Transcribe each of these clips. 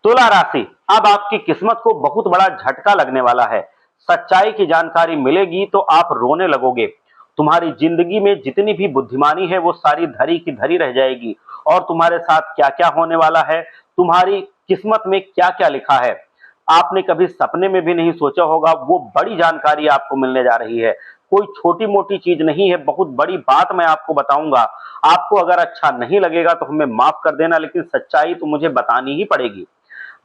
तुला राशि, अब आपकी किस्मत को बहुत बड़ा झटका लगने वाला है। सच्चाई की जानकारी मिलेगी तो आप रोने लगोगे। तुम्हारी जिंदगी में जितनी भी बुद्धिमानी है वो सारी धरी की धरी रह जाएगी। और तुम्हारे साथ क्या क्या होने वाला है, तुम्हारी किस्मत में क्या क्या लिखा है, आपने कभी सपने में भी नहीं सोचा होगा, वो बड़ी जानकारी आपको मिलने जा रही है। कोई छोटी मोटी चीज नहीं है, बहुत बड़ी बात मैं आपको बताऊंगा। आपको अगर अच्छा नहीं लगेगा तो हमें माफ कर देना, लेकिन सच्चाई तो मुझे बतानी ही पड़ेगी।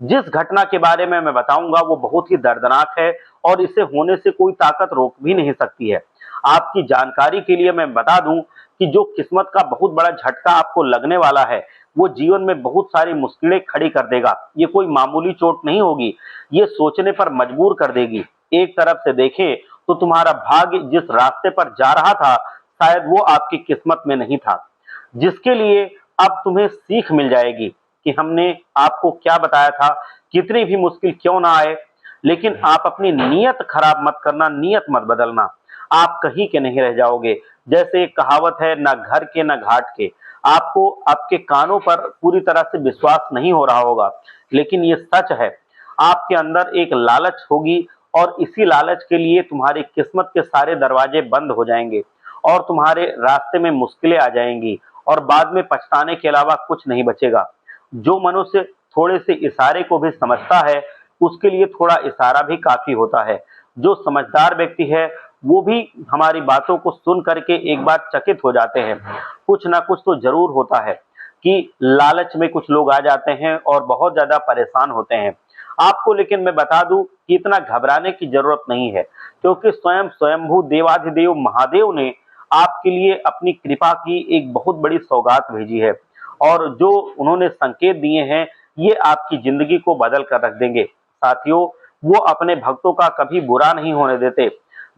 जिस घटना के बारे में मैं बताऊंगा वो बहुत ही दर्दनाक है और इसे होने से कोई ताकत रोक भी नहीं सकती है। आपकी जानकारी के लिए मैं बता दूं कि जो किस्मत का बहुत बड़ा झटका आपको लगने वाला है वो जीवन में बहुत सारी मुश्किलें खड़ी कर देगा। ये कोई मामूली चोट नहीं होगी, ये सोचने पर मजबूर कर देगी। एक तरफ से देखें तो तुम्हारा भाग्य जिस रास्ते पर जा रहा था शायद वो आपकी किस्मत में नहीं था, जिसके लिए अब तुम्हें सीख मिल जाएगी कि हमने आपको क्या बताया था, कितनी भी मुश्किल क्यों ना आए। लेकिन आप अपनी नीयत खराब मत करना, नीयत मत बदलना, आप कहीं के नहीं रह जाओगे। जैसे एक कहावत है, ना घर के ना घाट के। आपको आपके कानों पर पूरी तरह से विश्वास नहीं हो रहा होगा, लेकिन ये सच है। आपके अंदर एक लालच होगी और इसी लालच के लिए तुम्हारी किस्मत के सारे दरवाजे बंद हो जाएंगे और तुम्हारे रास्ते में मुश्किलें आ जाएंगी और बाद में पछताने के अलावा कुछ नहीं बचेगा। जो मनुष्य थोड़े से इशारे को भी समझता है उसके लिए थोड़ा इशारा भी काफी होता है। जो समझदार व्यक्ति है वो भी हमारी बातों को सुन करके एक बार चकित हो जाते हैं। कुछ ना कुछ तो जरूर होता है कि लालच में कुछ लोग आ जाते हैं और बहुत ज्यादा परेशान होते हैं। आपको लेकिन मैं बता दूं कि इतना घबराने की जरूरत नहीं है, क्योंकि स्वयं स्वयंभू देवाधिदेव महादेव ने आपके लिए अपनी कृपा की एक बहुत बड़ी सौगात भेजी है और जो उन्होंने संकेत दिए हैं ये आपकी जिंदगी को बदल कर रख देंगे। साथियों, वो अपने भक्तों का कभी बुरा नहीं होने देते।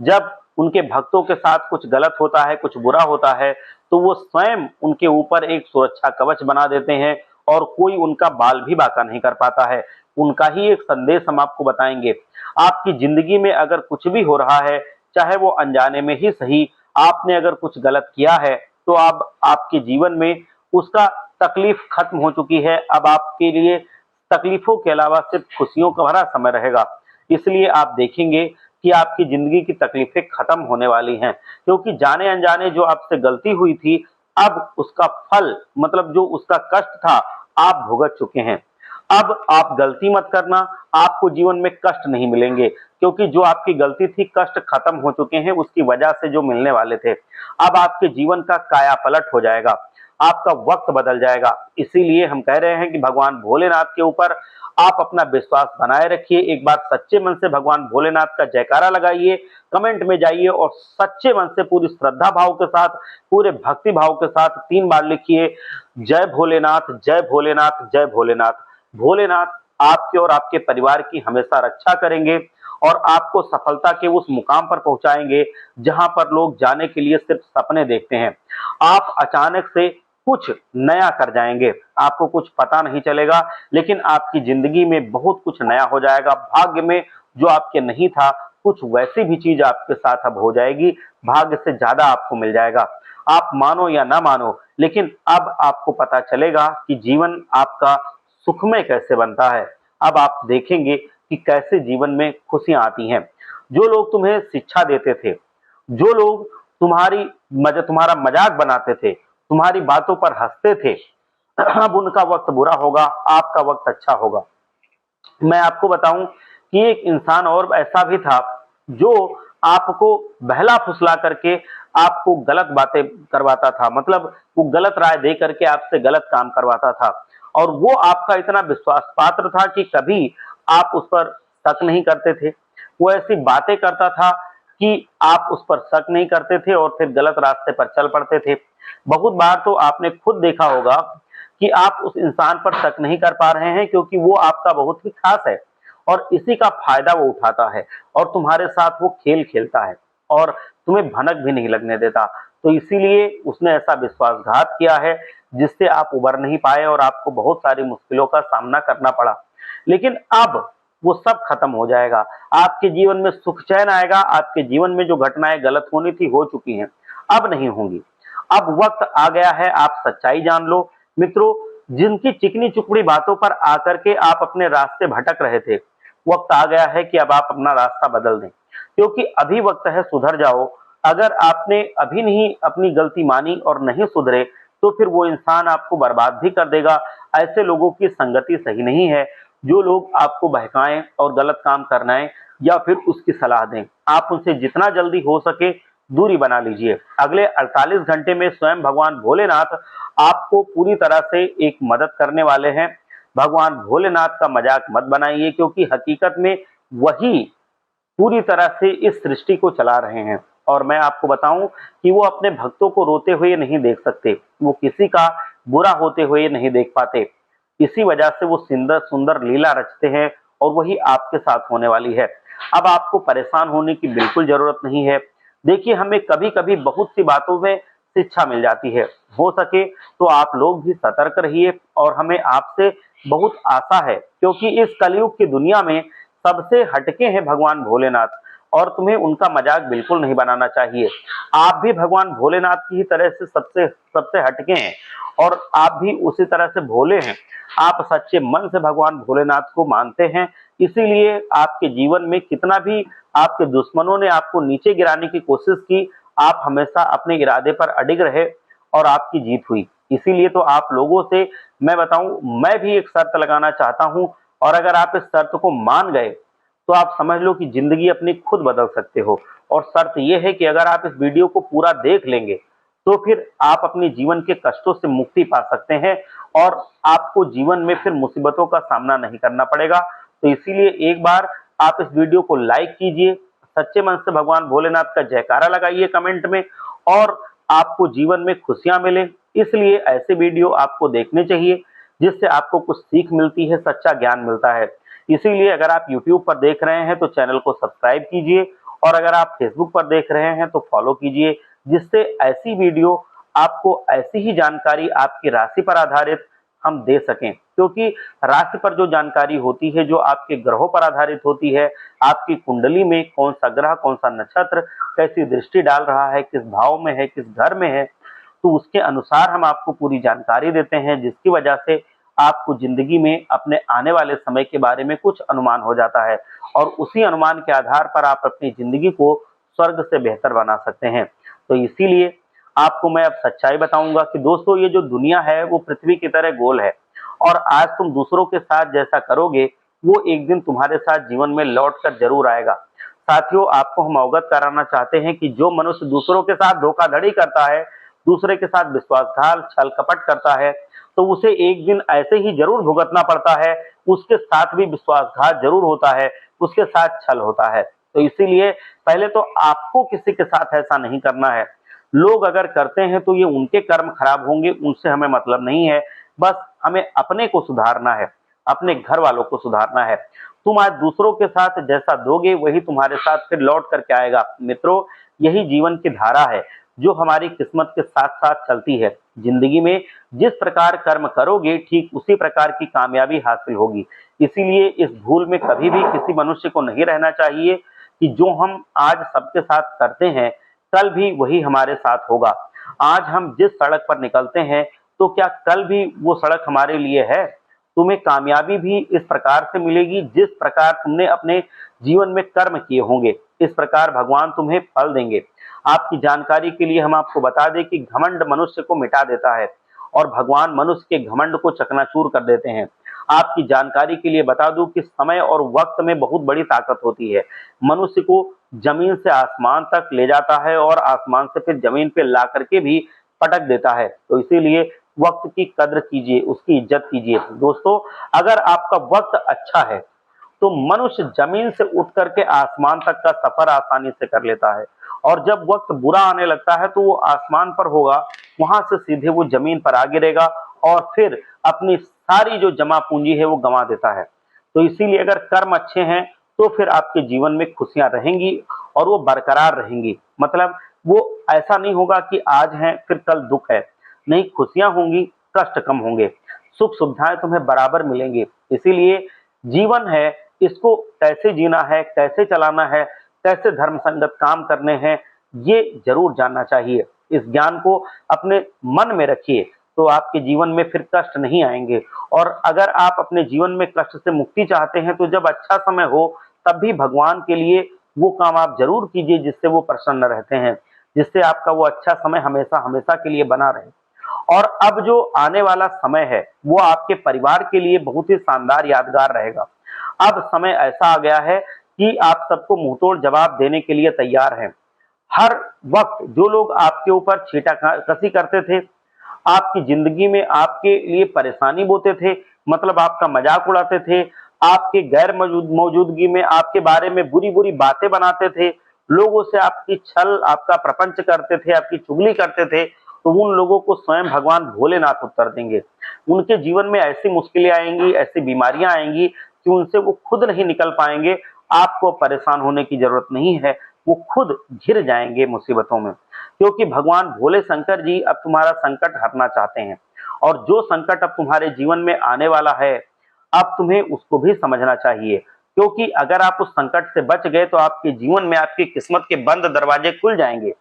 जब उनके भक्तों के साथ कुछ गलत होता है, कुछ बुरा होता है, तो वो स्वयं उनके ऊपर एक सुरक्षा कवच बना देते हैं और कोई उनका बाल भी बांका नहीं कर पाता है। उनका ही एक संदेश हम आपको बताएंगे। आपकी जिंदगी में अगर कुछ भी हो रहा है, चाहे वो अनजाने में ही सही, आपने अगर कुछ गलत किया है तो अब आपके जीवन में उसका तकलीफ खत्म हो चुकी है। अब आपके लिए तकलीफों के अलावा सिर्फ खुशियों का भरा समय रहेगा। इसलिए आप देखेंगे कि आपकी जिंदगी की तकलीफें खत्म होने वाली हैं, क्योंकि जाने अनजाने जो आपसे गलती हुई थी अब उसका फल, मतलब जो उसका कष्ट था, आप भुगत चुके हैं। अब आप गलती मत करना, आपको जीवन में कष्ट नहीं मिलेंगे, क्योंकि जो आपकी गलती थी, कष्ट खत्म हो चुके हैं उसकी वजह से जो मिलने वाले थे। अब आपके जीवन का कायापलट हो जाएगा, आपका वक्त बदल जाएगा। इसीलिए हम कह रहे हैं कि भगवान भोलेनाथ के ऊपर आप अपना विश्वास बनाए रखिए। एक बार सच्चे मन से भगवान भोलेनाथ का जयकारा लगाइए, कमेंट में जाइए और सच्चे मन से पूरी श्रद्धा भाव के साथ, पूरे भक्ति भाव के साथ 3 बार लिखिए, जय भोलेनाथ, जय भोलेनाथ, जय भोलेनाथ। भोलेनाथ आपके और आपके परिवार की हमेशा रक्षा करेंगे और आपको सफलता के उस मुकाम पर पहुंचाएंगे जहां पर लोग जाने के लिए सिर्फ सपने देखते हैं। आप अचानक से कुछ नया कर जाएंगे, आपको कुछ पता नहीं चलेगा, लेकिन आपकी जिंदगी में बहुत कुछ नया हो जाएगा। भाग्य में जो आपके नहीं था, कुछ वैसी भी चीज आपके साथ अब हो जाएगी, भाग्य से ज्यादा आपको मिल जाएगा। आप मानो या ना मानो, लेकिन अब आपको पता चलेगा कि जीवन आपका सुखमय कैसे बनता है। अब आप देखेंगे कि कैसे जीवन में खुशियां आती हैं। जो लोग तुम्हें शिक्षा देते थे, जो लोग तुम्हारा मजाक बनाते थे, तुम्हारी बातों पर हंसते थे, अब उनका वक्त बुरा होगा, आपका वक्त अच्छा होगा। मैं आपको बताऊं कि एक इंसान और ऐसा भी था जो आपको बहला फुसला करके आपको गलत बातें करवाता था, मतलब वो गलत राय दे करके आपसे गलत काम करवाता था और वो आपका इतना विश्वास पात्र था कि कभी आप उस पर शक नहीं करते थे। वो ऐसी बातें करता था कि आप उस पर शक नहीं करते थे और फिर गलत रास्ते पर चल पड़ते थे। बहुत बार तो आपने खुद देखा होगा कि आप उस इंसान पर शक नहीं कर पा रहे हैं क्योंकि वो आपका बहुत ही खास है और इसी का फायदा वो उठाता है और तुम्हारे साथ वो खेल खेलता है और तुम्हें भनक भी नहीं लगने देता। तो इसीलिए उसने ऐसा विश्वासघात किया है जिससे आप उबर नहीं पाए और आपको बहुत सारी मुश्किलों का सामना करना पड़ा। लेकिन अब वो सब खत्म हो जाएगा, आपके जीवन में सुख चैन आएगा। आपके जीवन में जो घटनाएं गलत होनी थी हो चुकी हैं, अब नहीं होंगी। अब वक्त आ गया है, आप सच्चाई जान लो। मित्रों, जिनकी चिकनी चुपड़ी बातों पर आकर के आप अपने रास्ते भटक रहे थे, वक्त आ गया है कि अब आप अपना रास्ता बदल दें, क्योंकि अभी वक्त है सुधर जाओ। अगर आपने अभी नहीं अपनी गलती मानी और नहीं सुधरे, तो फिर वो इंसान आपको बर्बाद भी कर देगा। ऐसे लोगों की संगति सही नहीं है, जो लोग आपको बहकाएं और गलत काम करवाएं या फिर उसकी सलाह दें। आप उनसे जितना जल्दी हो सके दूरी बना लीजिए। अगले 48 घंटे में स्वयं भगवान भोलेनाथ आपको पूरी तरह से एक मदद करने वाले हैं। भगवान भोलेनाथ का मजाक मत बनाइए, क्योंकि हकीकत में वही पूरी तरह से इस सृष्टि को चला रहे हैं। और मैं आपको बताऊं कि वो अपने भक्तों को रोते हुए नहीं देख सकते, वो किसी का बुरा होते हुए नहीं देख पाते। इसी वजह से वो सुंदर सुंदर लीला रचते हैं, और वही आपके साथ होने वाली है। अब आपको परेशान होने की बिल्कुल जरूरत नहीं है। देखिए, हमें कभी कभी बहुत सी बातों में शिक्षा मिल जाती है। हो सके तो आप लोग भी सतर्क रहिए, और हमें आपसे बहुत आशा है, क्योंकि इस कलयुग की दुनिया में सबसे हटके हैं भगवान भोलेनाथ, और तुम्हें उनका मजाक बिल्कुल नहीं बनाना चाहिए। आप भी भगवान भोलेनाथ की ही तरह से सबसे सबसे हटके हैं, और आप भी उसी तरह से भोले हैं। आप सच्चे मन से भगवान भोलेनाथ को मानते हैं, इसीलिए आपके जीवन में कितना भी आपके दुश्मनों ने आपको नीचे गिराने की कोशिश की, आप हमेशा अपने इरादे पर अडिग रहे और आपकी जीत हुई। इसीलिए तो आप लोगों से मैं बताऊं, मैं भी एक शर्त लगाना चाहता हूं, और अगर आप इस शर्त को मान गए तो आप समझ लो कि जिंदगी अपनी खुद बदल सकते हो। और शर्त यह है कि अगर आप इस वीडियो को पूरा देख लेंगे, तो फिर आप अपने जीवन के कष्टों से मुक्ति पा सकते हैं, और आपको जीवन में फिर मुसीबतों का सामना नहीं करना पड़ेगा। तो इसीलिए एक बार आप इस वीडियो को लाइक कीजिए, सच्चे मन से भगवान भोलेनाथ का जयकारा लगाइए कमेंट में, और आपको जीवन में खुशियां मिले। इसलिए ऐसे वीडियो आपको देखने चाहिए, जिससे आपको कुछ सीख मिलती है, सच्चा ज्ञान मिलता है। इसीलिए अगर आप YouTube पर देख रहे हैं तो चैनल को सब्सक्राइब कीजिए, और अगर आप Facebook पर देख रहे हैं तो फॉलो कीजिए, जिससे ऐसी वीडियो आपको ऐसी ही जानकारी आपकी राशि पर आधारित हम दे सकें। क्योंकि राशि पर जो जानकारी होती है, जो आपके ग्रहों पर आधारित होती है, आपकी कुंडली में कौन सा ग्रह, कौन सा नक्षत्र कैसी दृष्टि डाल रहा है, किस भाव में है, किस घर में है, तो उसके अनुसार हम आपको पूरी जानकारी देते हैं, जिसकी वजह से आपको जिंदगी में अपने आने वाले समय के बारे में कुछ अनुमान हो जाता है, और उसी अनुमान के आधार पर आप अपनी जिंदगी को स्वर्ग से बेहतर बना सकते हैं। तो इसीलिए आपको मैं अब सच्चाई बताऊंगा कि दोस्तों, ये जो दुनिया है वो पृथ्वी की तरह गोल है, और आज तुम दूसरों के साथ जैसा करोगे, वो एक दिन तुम्हारे साथ जीवन में लौट कर जरूर आएगा। साथियों, आपको हम अवगत कराना चाहते हैं कि जो मनुष्य दूसरों के साथ धोखाधड़ी करता है, दूसरे के साथ विश्वासघात, छल कपट करता है, तो उसे एक दिन ऐसे ही जरूर भुगतना पड़ता है। उसके साथ भी विश्वासघात जरूर होता है, उसके साथ छल होता है। तो इसीलिए पहले तो आपको किसी के साथ ऐसा नहीं करना है। लोग अगर करते हैं तो ये उनके कर्म खराब होंगे, उनसे हमें मतलब नहीं है। बस हमें अपने को सुधारना है, अपने घर वालों को सुधारना है। तुम आज दूसरों के साथ जैसा दोगे, वही तुम्हारे साथ फिर लौट करके आएगा। मित्रों, यही जीवन की धारा है, जो हमारी किस्मत के साथ साथ चलती है। जिंदगी में जिस प्रकार कर्म करोगे, ठीक उसी प्रकार की कामयाबी हासिल होगी। इसीलिए इस भूल में कभी भी किसी मनुष्य को नहीं रहना चाहिए कि जो हम आज सबके साथ करते हैं, कल भी वही हमारे साथ होगा। आज हम जिस सड़क पर निकलते हैं, तो क्या कल भी वो सड़क हमारे लिए है? तुम्हें कामयाबी भी इस प्रकार से मिलेगी, जिस प्रकार तुमने अपने जीवन में कर्म किए होंगे, इस प्रकार भगवान तुम्हें फल देंगे। आपकी जानकारी के लिए हम आपको बता दें कि घमंड मनुष्य को मिटा देता है, और भगवान मनुष्य के घमंड को चकनाचूर कर देते हैं। आपकी जानकारी के लिए बता दूं कि समय और वक्त में बहुत बड़ी ताकत होती है। मनुष्य को जमीन से आसमान तक ले जाता है, और आसमान से फिर जमीन पे ला करके भी पटक देता है। तो इसीलिए वक्त की कद्र कीजिए, उसकी इज्जत कीजिए। दोस्तों, अगर आपका वक्त अच्छा है, तो मनुष्य जमीन से उठ करके आसमान तक का सफर आसानी से कर लेता है, और जब वक्त बुरा आने लगता है, तो वो आसमान पर होगा, वहां से सीधे वो जमीन पर आ गिरेगा, और फिर अपनी सारी जो जमा पूंजी है वो गंवा देता है। तो इसीलिए अगर कर्म अच्छे हैं, तो फिर आपके जीवन में खुशियां रहेंगी, और वो बरकरार रहेंगी। मतलब वो ऐसा नहीं होगा कि आज है फिर कल दुख है। नहीं, खुशियां होंगी, कष्ट कम होंगे, सुख सुविधाएं तुम्हें बराबर मिलेंगी। इसीलिए जीवन है, इसको कैसे जीना है, कैसे चलाना है, कैसे धर्म संगत काम करने हैं, ये जरूर जानना चाहिए। इस ज्ञान को अपने मन में रखिए, तो आपके जीवन में फिर कष्ट नहीं आएंगे। और अगर आप अपने जीवन में कष्ट से मुक्ति चाहते हैं तो जब अच्छा समय हो तब भी भगवान के लिए वो काम आप जरूर कीजिए जिससे वो प्रसन्न रहते हैं, जिससे आपका वो अच्छा समय हमेशा हमेशा के लिए बना रहे। और अब जो आने वाला समय है वो आपके परिवार के लिए बहुत ही शानदार यादगार रहेगा। अब समय ऐसा आ गया है कि आप सबको मुंहतोड़ जवाब देने के लिए तैयार हैं। हर वक्त जो लोग आपके ऊपर छींटाकशी करते थे, आपकी जिंदगी में आपके लिए परेशानी बोते थे, मतलब आपका मजाक उड़ाते थे, आपके गैर मौजूदगी में आपके बारे में बुरी-बुरी बातें बनाते थे, लोगों से आपकी छल, आपका प्रपंच करते थे, आपकी चुगली करते थे, तो उन लोगों को स्वयं भगवान भोलेनाथ उत्तर देंगे। उनके जीवन में ऐसी मुश्किलें आएँगी, ऐसी बीमारियाँ आएँगी कि उनसे वो खुद नहीं निकल पाएँगे। आपको परेशान होने की जरूरत नहीं है, वो खुद घिर जाएँगे मुसीबतों में। क्योंकि भगवान भोले शंकर जी अब तुम्हारा संकट हरना चाहते हैं। और जो संकट अब तुम्हारे जीवन में आने वाला है, अब तुम्हें उसको भी समझना चाहिए। क्योंकि अगर आप उस संकट से बच गए तो आपके जीवन में आपकी किस्मत के बंद दरवाजे खुल जाएंगे,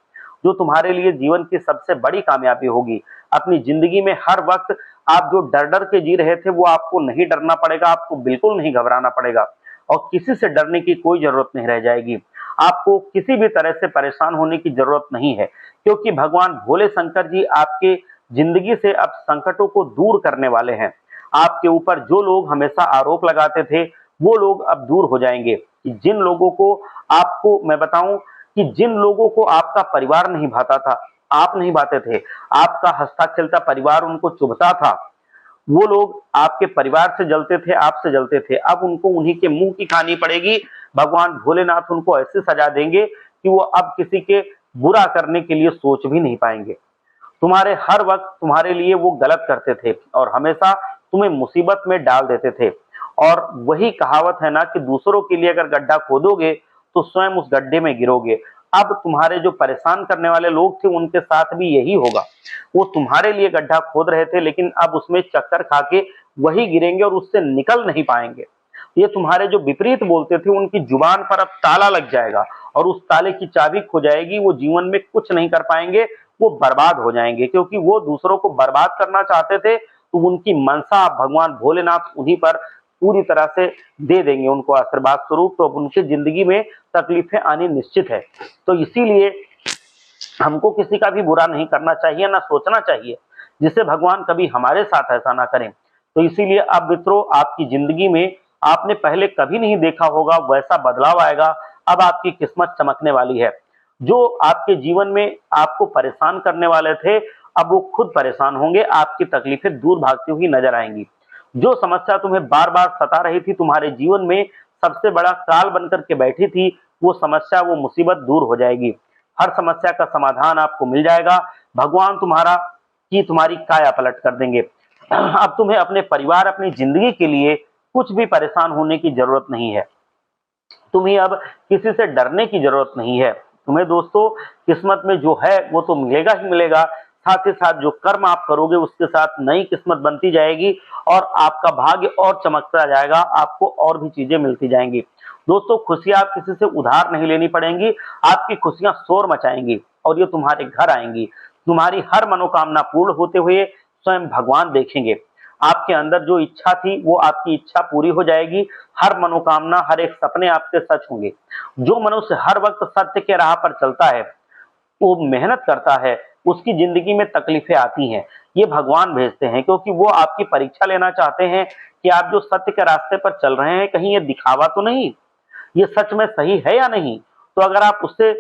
जो तुम्हारे लिए जीवन की सबसे बड़ी कामयाबी होगी। अपनी जिंदगी में हर वक्त आप जो डर डर के जी रहे थे वो आपको नहीं डरना पड़ेगा, आपको बिल्कुल नहीं घबराना पड़ेगा और किसी से डरने की कोई जरूरत नहीं रह जाएगी। आपको किसी भी तरह से परेशान होने की जरूरत नहीं है, क्योंकि भगवान भोले शंकर जी आपके जिंदगी से अब संकटों को दूर करने वाले हैं। आपके ऊपर जो लोग हमेशा आरोप लगाते थे वो लोग अब दूर हो जाएंगे। जिन लोगों को, आपको मैं बताऊं कि जिन लोगों को आपका परिवार नहीं भाता था, आप नहीं भाते थे, आपका हंसता खेलता परिवार उनको चुभता था, वो लोग आपके परिवार से जलते थे, आपसे जलते थे, अब उनको उन्हीं के मुंह की खानी पड़ेगी। भगवान भोलेनाथ उनको ऐसी सजा देंगे कि वो अब किसी के बुरा करने के लिए सोच भी नहीं पाएंगे। तुम्हारे हर वक्त तुम्हारे लिए वो गलत करते थे और हमेशा तुम्हें मुसीबत में डाल देते थे। और वही कहावत है ना कि दूसरों के लिए अगर गड्ढा खोदोगे तो स्वयं उस गड्ढे में गिरोगे। अब तुम्हारे जो परेशान करने वाले लोग थे उनके साथ भी यही होगा। वो तुम्हारे लिए गड्ढा खोद रहे थे लेकिन अब उसमें चक्कर खा के वही गिरेंगे और उससे निकल नहीं पाएंगे। ये तुम्हारे जो विपरीत बोलते थे उनकी जुबान पर अब ताला लग जाएगा और उस ताले की चाबी खो जाएगी। वो जीवन में कुछ नहीं कर पाएंगे, वो बर्बाद हो जाएंगे, क्योंकि वो दूसरों को बर्बाद करना चाहते थे तो उनकी मनसा भगवान भोलेनाथ उन्हीं पर पूरी तरह से दे देंगे उनको आशीर्वाद स्वरूप। तो अब उनकी जिंदगी में तकलीफें आनी निश्चित है। तो इसीलिए हमको किसी का भी बुरा नहीं करना चाहिए, ना सोचना चाहिए, जिससे भगवान कभी हमारे साथ ऐसा ना करें। तो इसीलिए अब मित्रों आपकी जिंदगी में आपने पहले कभी नहीं देखा होगा वैसा बदलाव आएगा। अब आपकी किस्मत चमकने वाली है। जो आपके जीवन में आपको परेशान करने वाले थे अब वो खुद परेशान होंगे, आपकी तकलीफें दूर भागती हुई नजर आएंगी। जो समस्या तुम्हें बार बार सता रही थी, तुम्हारे जीवन में सबसे बड़ा काल बनकर के बैठी थी, वो समस्या, वो मुसीबत दूर हो जाएगी। हर समस्या का समाधान आपको मिल जाएगा। भगवान तुम्हारी काया पलट कर देंगे। अब तुम्हें अपने परिवार, अपनी जिंदगी के लिए कुछ भी परेशान होने की जरूरत नहीं है। तुम्हें अब किसी से डरने की जरूरत नहीं है। तुम्हें दोस्तों किस्मत में जो है वो तो मिलेगा ही मिलेगा, साथ ही साथ जो कर्म आप करोगे उसके साथ नई किस्मत बनती जाएगी और आपका भाग्य और चमकता जाएगा, आपको और भी चीजें मिलती जाएंगी। दोस्तों खुशियां आप किसी से उधार नहीं लेनी पड़ेंगी, आपकी खुशियां शोर मचाएंगी और ये तुम्हारे घर आएंगी। तुम्हारी हर मनोकामना पूर्ण होते हुए स्वयं भगवान देखेंगे। आपके अंदर जो इच्छा थी वो आपकी इच्छा पूरी हो जाएगी। हर मनोकामना, हर एक सपने आपके सच होंगे। जो मनुष्य हर वक्त सत्य के राह पर चलता है, वो मेहनत करता है, उसकी जिंदगी में तकलीफें आती हैं, ये भगवान भेजते हैं, क्योंकि वो आपकी परीक्षा लेना चाहते हैं कि आप जो सत्य के रास्ते पर चल रहे हैं कहीं ये दिखावा तो नहीं, ये सच में सही है या नहीं। तो अगर आप उससे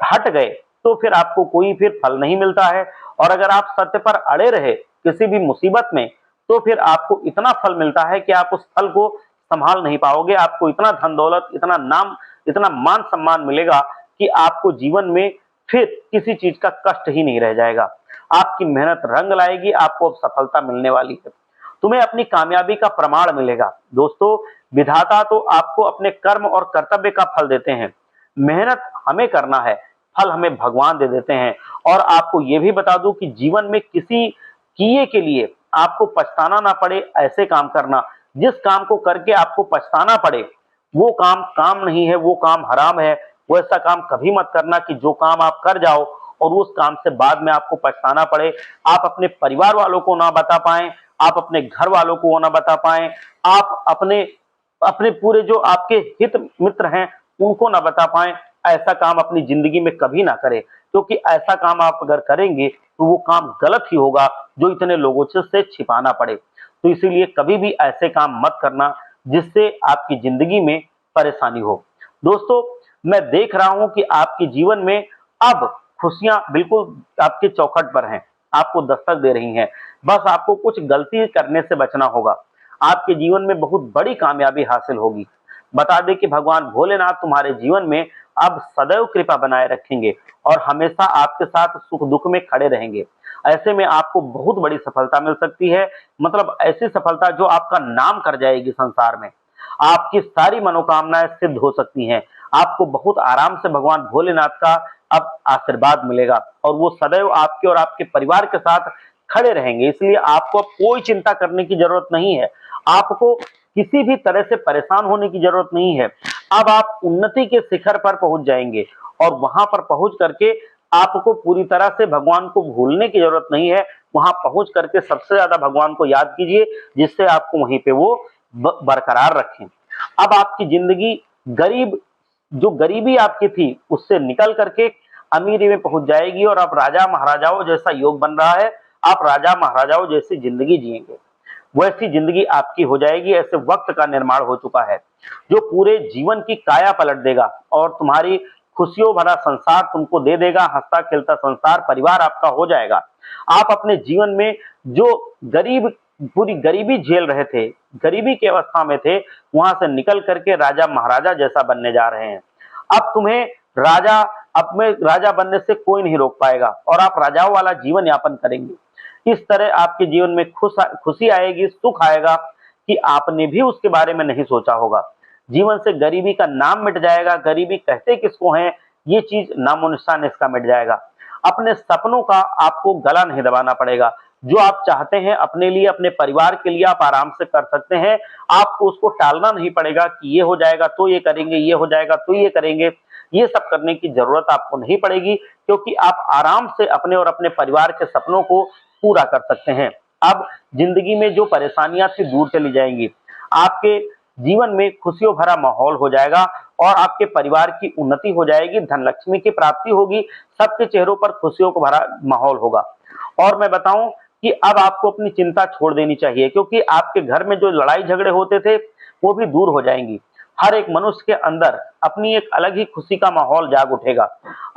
हट गए तो फिर आपको कोई फिर फल नहीं मिलता है। और अगर आप सत्य पर अड़े रहे किसी भी मुसीबत में, तो फिर आपको इतना फल मिलता है कि आप उस फल को संभाल नहीं पाओगे। आपको इतना धन दौलत, इतना नाम, इतना मान सम्मान मिलेगा कि आपको जीवन में फिर किसी चीज का कष्ट ही नहीं रह जाएगा। आपकी मेहनत रंग लाएगी, आपको अब सफलता मिलने वाली है, तुम्हें अपनी कामयाबी का प्रमाण मिलेगा। दोस्तों विधाता तो आपको अपने कर्म और कर्तव्य का फल देते हैं। मेहनत हमें करना है, फल हमें भगवान दे देते हैं। और आपको यह भी बता दूं कि जीवन में किसी किए के लिए आपको पछताना ना पड़े ऐसे काम करना। जिस काम को करके आपको पछताना पड़े वो काम काम नहीं है, वो काम हराम है। वो ऐसा काम कभी मत करना कि जो काम आप कर जाओ और उस काम से बाद में आपको पछताना पड़े, आप अपने परिवार वालों को ना बता पाएं, आप अपने घर वालों को ना बता पाएं, आप अपने अपने पूरे जो आपके हित मित्र हैं उनको ना बता पाएं, ऐसा काम अपनी जिंदगी में कभी ना करें, क्योंकि ऐसा काम आप अगर करेंगे तो वो काम गलत ही होगा जो इतने लोगों से छिपाना पड़े। तो इसीलिए कभी भी ऐसे काम मत करना जिससे आपकी जिंदगी में परेशानी हो। दोस्तों, मैं देख रहा हूं कि आपके जीवन में अब खुशियां बिल्कुल आपके चौखट पर हैं, आपको दस्तक दे रही हैं। बस आपको कुछ गलती करने से बचना होगा। आपके जीवन में बहुत बड़ी कामयाबी हासिल होगी। बता दें कि भगवान भोलेनाथ तुम्हारे जीवन में अब सदैव कृपा बनाए रखेंगे और हमेशा आपके साथ सुख दुख में खड़े रहेंगे। ऐसे में आपको बहुत बड़ी सफलता मिल सकती है, मतलब ऐसी सफलता जो आपका नाम कर जाएगी संसार में। आपकी सारी मनोकामनाएं सिद्ध हो सकती हैं। आपको बहुत आराम से भगवान भोलेनाथ का अब आशीर्वाद मिलेगा और वो सदैव आपके और आपके परिवार के साथ खड़े रहेंगे। इसलिए आपको अब कोई चिंता करने की जरूरत नहीं है। आपको किसी भी तरह से परेशान होने की जरूरत नहीं है। अब आप उन्नति के शिखर पर पहुंच जाएंगे और वहां पर पहुंच करके आपको पूरी तरह से भगवान को भूलने की जरूरत नहीं है। वहां पहुंच करके सबसे ज्यादा भगवान को याद कीजिए, जिससे आपको वहीं पे वो बरकरार रखें। अब आपकी जिंदगी जो गरीबी आपकी थी उससे निकल करके अमीरी में पहुंच जाएगी और अब राजा महाराजाओं जैसा योग बन रहा है। आप राजा महाराजाओं जैसी जिंदगी जिएंगे, वैसी जिंदगी आपकी हो जाएगी। ऐसे वक्त का निर्माण हो चुका है जो पूरे जीवन की काया पलट देगा और तुम्हारी खुशियों भरा संसार तुमको दे देगा। हंसता खेलता संसार परिवार आपका हो जाएगा। आप अपने जीवन में जो पूरी गरीबी झेल रहे थे, गरीबी की अवस्था में थे, वहां से निकल करके राजा महाराजा जैसा बनने जा रहे हैं। अब तुम्हें राजा अपने राजा बनने से कोई नहीं रोक पाएगा और आप राजाओं वाला जीवन यापन करेंगे। इस तरह आपके जीवन में खुशी आएगी, सुख आएगा कि आपने भी उसके बारे में नहीं सोचा होगा। जीवन से गरीबी का नाम मिट जाएगा। गरीबी कहते किसको हैं, ये चीज नामो निशान इसका मिट जाएगा। अपने सपनों का आपको गला नहीं दबाना पड़ेगा। जो आप चाहते हैं अपने लिए, अपने परिवार के लिए आप आराम से कर सकते हैं। आपको उसको टालना नहीं पड़ेगा कि ये हो जाएगा तो ये करेंगे, ये हो जाएगा तो ये करेंगे। ये सब करने की जरूरत आपको नहीं पड़ेगी, क्योंकि आप आराम से अपने और अपने परिवार के सपनों को पूरा कर सकते हैं। अब जिंदगी में जो परेशानियां थी दूर चली जाएंगी। आपके जीवन में खुशियों भरा माहौल हो जाएगा और आपके परिवार की उन्नति हो जाएगी, धनलक्ष्मी की प्राप्ति होगी, सबके चेहरों पर खुशियों को भरा माहौल होगा। और मैं बताऊं कि अब आपको अपनी चिंता छोड़ देनी चाहिए, क्योंकि आपके घर में जो लड़ाई झगड़े होते थे वो भी दूर हो जाएंगी। हर एक मनुष्य के अंदर अपनी एक अलग ही खुशी का माहौल जाग उठेगा।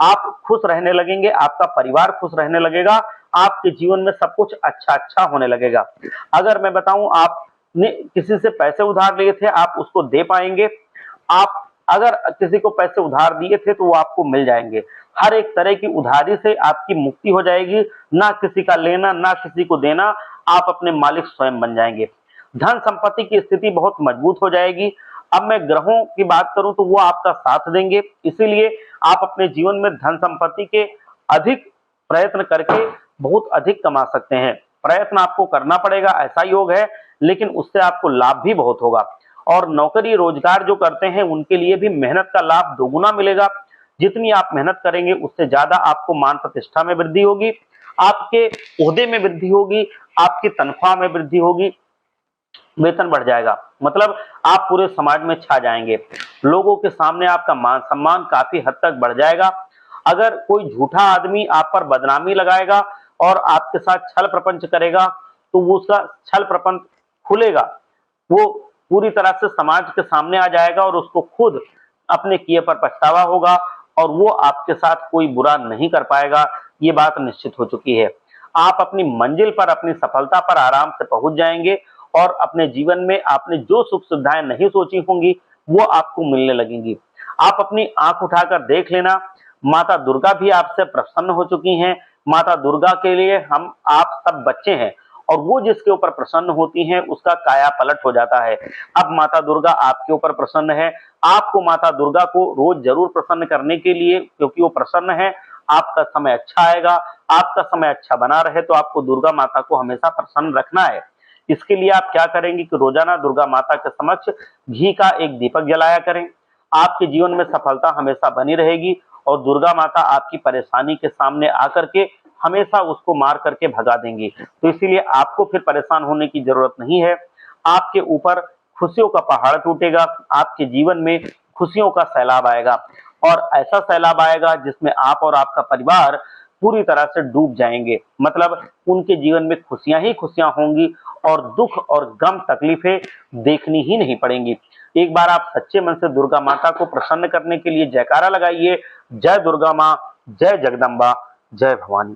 आप खुश रहने लगेंगे, आपका परिवार खुश रहने लगेगा, आपके जीवन में सब कुछ अच्छा अच्छा होने लगेगा। अगर मैं बताऊं आपने किसी से पैसे उधार लिए थे, आप उसको दे पाएंगे। आप अगर किसी को पैसे उधार दिए थे तो वो आपको मिल जाएंगे। हर एक तरह की उधारी से आपकी मुक्ति हो जाएगी। ना किसी का लेना, ना किसी को देना, आप अपने मालिक स्वयं बन जाएंगे। धन संपत्ति की स्थिति बहुत मजबूत हो जाएगी। अब मैं ग्रहों की बात करूं तो वो आपका साथ देंगे। इसीलिए आप अपने जीवन में धन संपत्ति के अधिक प्रयत्न करके बहुत अधिक कमा सकते हैं। प्रयत्न आपको करना पड़ेगा, ऐसा योग है, लेकिन उससे आपको लाभ भी बहुत होगा। और नौकरी रोजगार जो करते हैं उनके लिए भी मेहनत का लाभ दोगुना मिलेगा। जितनी आप मेहनत करेंगे उससे ज्यादा आपको मान प्रतिष्ठा में वृद्धि होगी, आपके ओहदे में वृद्धि होगी, आपकी तनख्वाह में वृद्धि होगी, वेतन बढ़ जाएगा। मतलब आप पूरे समाज में छा जाएंगे। लोगों के सामने आपका मान सम्मान काफी हद तक बढ़ जाएगा। अगर कोई झूठा आदमी आप पर बदनामी लगाएगा और आपके साथ छल प्रपंच करेगा तो वो उसका छल प्रपंच खुलेगा, वो पूरी तरह से समाज के सामने आ जाएगा और उसको खुद अपने किए पर पछतावा होगा और वो आपके साथ कोई बुरा नहीं कर पाएगा। ये बात निश्चित हो चुकी है। आप अपनी मंजिल पर, अपनी सफलता पर आराम से पहुंच जाएंगे और अपने जीवन में आपने जो सुख सुविधाएं नहीं सोची होंगी वो आपको मिलने लगेंगी। आप अपनी आंख उठाकर देख लेना, माता दुर्गा भी आपसे प्रसन्न हो चुकी हैं। माता दुर्गा के लिए हम आप सब बच्चे हैं और वो जिसके ऊपर प्रसन्न होती हैं उसका काया पलट हो जाता है। अब माता दुर्गा आपके ऊपर प्रसन्न है। आपको माता दुर्गा को रोज जरूर प्रसन्न करने के लिए, क्योंकि वो प्रसन्न है, आपका समय अच्छा आएगा। आपका समय अच्छा बना रहे तो आपको दुर्गा माता को हमेशा प्रसन्न रखना है। इसके लिए आप क्या करेंगे कि रोजाना दुर्गा माता के समक्ष घी का एक दीपक जलाया करें। आपके जीवन में सफलता हमेशा बनी रहेगी और दुर्गा माता आपकी परेशानी के सामने आकर के हमेशा उसको मार करके भगा देंगी। तो इसीलिए आपको फिर परेशान होने की जरूरत नहीं है। आपके ऊपर खुशियों का पहाड़ टूटेगा, आपके जीवन में खुशियों का सैलाब आएगा और ऐसा सैलाब आएगा जिसमें आप और आपका परिवार पूरी तरह से डूब जाएंगे। मतलब उनके जीवन में खुशियां ही खुशियां होंगी और दुख और गम तकलीफें देखनी ही नहीं पड़ेंगी। एक बार आप सच्चे मन से दुर्गा माता को प्रसन्न करने के लिए जयकारा लगाइए। जय दुर्गा माँ, जय जगदम्बा, जय भवानी।